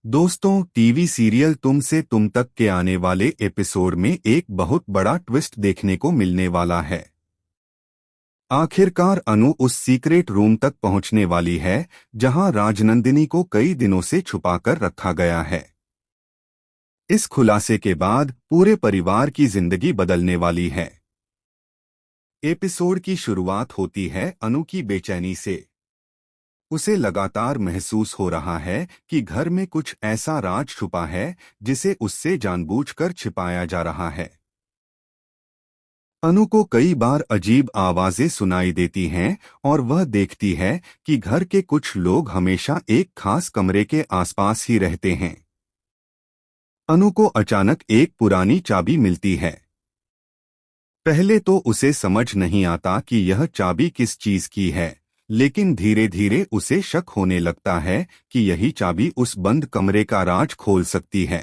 दोस्तों, TV serial तुम से तुम तक के आने वाले एपिसोड में एक बहुत बड़ा ट्विस्ट देखने को मिलने वाला है। आखिरकार अनु उस सीक्रेट रूम तक पहुंचने वाली है जहां राजनंदिनी को कई दिनों से छुपाकर रखा गया है। इस खुलासे के बाद पूरे परिवार की जिंदगी बदलने वाली है। एपिसोड की शुरुआत होती है अनु की बेचैनी से। उसे लगातार महसूस हो रहा है कि घर में कुछ ऐसा राज छुपा है जिसे उससे जानबूझकर छिपाया जा रहा है। अनु को कई बार अजीब आवाजें सुनाई देती हैं और वह देखती है कि घर के कुछ लोग हमेशा एक खास कमरे के आसपास ही रहते हैं। अनु को अचानक एक पुरानी चाबी मिलती है। पहले तो उसे समझ नहीं आता कि यह चाबी किस चीज की है, लेकिन धीरे धीरे उसे शक होने लगता है कि यही चाबी उस बंद कमरे का राज खोल सकती है।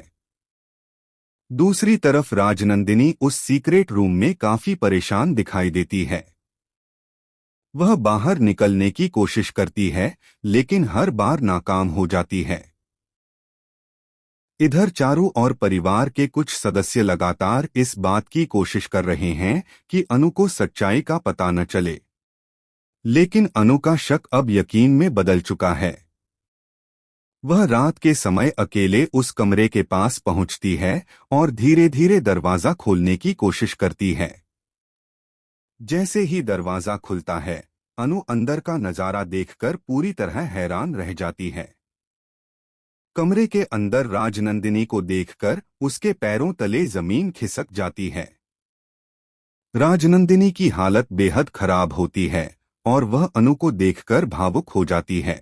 दूसरी तरफ राजनंदिनी उस सीक्रेट रूम में काफी परेशान दिखाई देती है। वह बाहर निकलने की कोशिश करती है, लेकिन हर बार नाकाम हो जाती है। इधर चारों ओर परिवार के कुछ सदस्य लगातार इस बात की कोशिश कर रहे हैं कि अनु को सच्चाई का पता न चले, लेकिन अनु का शक अब यकीन में बदल चुका है। वह रात के समय अकेले उस कमरे के पास पहुंचती है और धीरे धीरे दरवाजा खोलने की कोशिश करती है। जैसे ही दरवाजा खुलता है, अनु अंदर का नजारा देखकर पूरी तरह हैरान रह जाती है। कमरे के अंदर राजनंदिनी को देखकर उसके पैरों तले जमीन खिसक जाती है। राजनंदिनी की हालत बेहद खराब होती है और वह अनु को देखकर भावुक हो जाती है।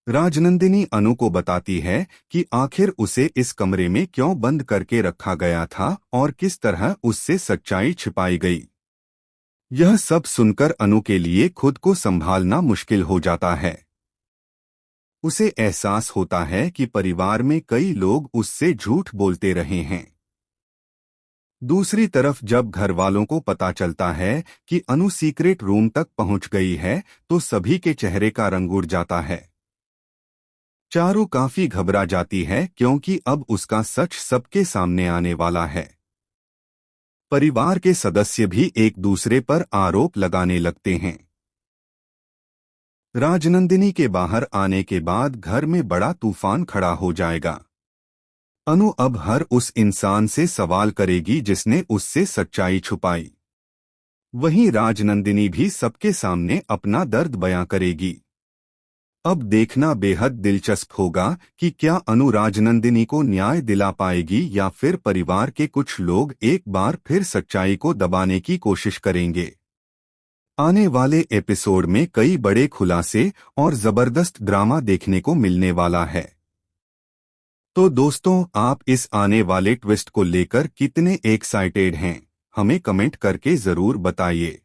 राजनंदिनी अनु को बताती है कि आखिर उसे इस कमरे में क्यों बंद करके रखा गया था और किस तरह उससे सच्चाई छिपाई गई। यह सब सुनकर अनु के लिए खुद को संभालना मुश्किल हो जाता है। उसे एहसास होता है कि परिवार में कई लोग उससे झूठ बोलते रहे हैं। दूसरी तरफ जब घर वालों को पता चलता है कि अनु सीक्रेट रूम तक पहुंच गई है, तो सभी के चेहरे का रंग उड़ जाता है। चारू काफी घबरा जाती है क्योंकि अब उसका सच सबके सामने आने वाला है। परिवार के सदस्य भी एक दूसरे पर आरोप लगाने लगते हैं। राजनंदिनी के बाहर आने के बाद घर में बड़ा तूफान खड़ा हो जाएगा। अनु अब हर उस इंसान से सवाल करेगी जिसने उससे सच्चाई छुपाई। वहीं राजनंदिनी भी सबके सामने अपना दर्द बयां करेगी। अब देखना बेहद दिलचस्प होगा कि क्या अनु राजनंदिनी को न्याय दिला पाएगी या फिर परिवार के कुछ लोग एक बार फिर सच्चाई को दबाने की कोशिश करेंगे। आने वाले एपिसोड में कई बड़े खुलासे और जबरदस्त ड्रामा देखने को मिलने वाला है। तो दोस्तों, आप इस आने वाले ट्विस्ट को लेकर कितने एक्साइटेड हैं, हमें कमेंट करके जरूर बताइए।